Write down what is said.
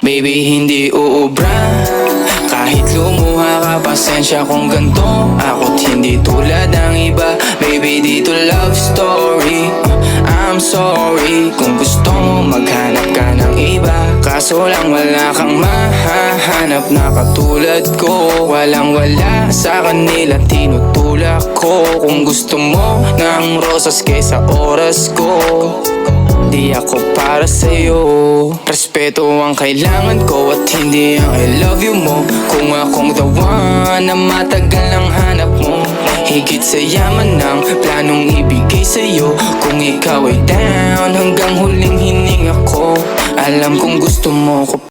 Baby, hindi uubra. Kahit lumuha ka, pasensya kung ganto. Ako't hindi tulad ng iba. Baby, dito love story. I'm sorry kung gusto mo maghanap ka ng iba. Kaso lang wala kang mahahanap na katulad ko. Walang wala sa kanila, tinutulak ko. Kung gusto mo ng rosas kaysa oras ko, di ako para sa'yo. Respeto ang kailangan ko at hindi ang I love you mo. Kung akong the one na matagal ang hanap mo, higit sa yaman ng planong ibigay sa'yo. Kung ikaw ay down, hanggang huling hininga ko. Alam kong gusto mo ko.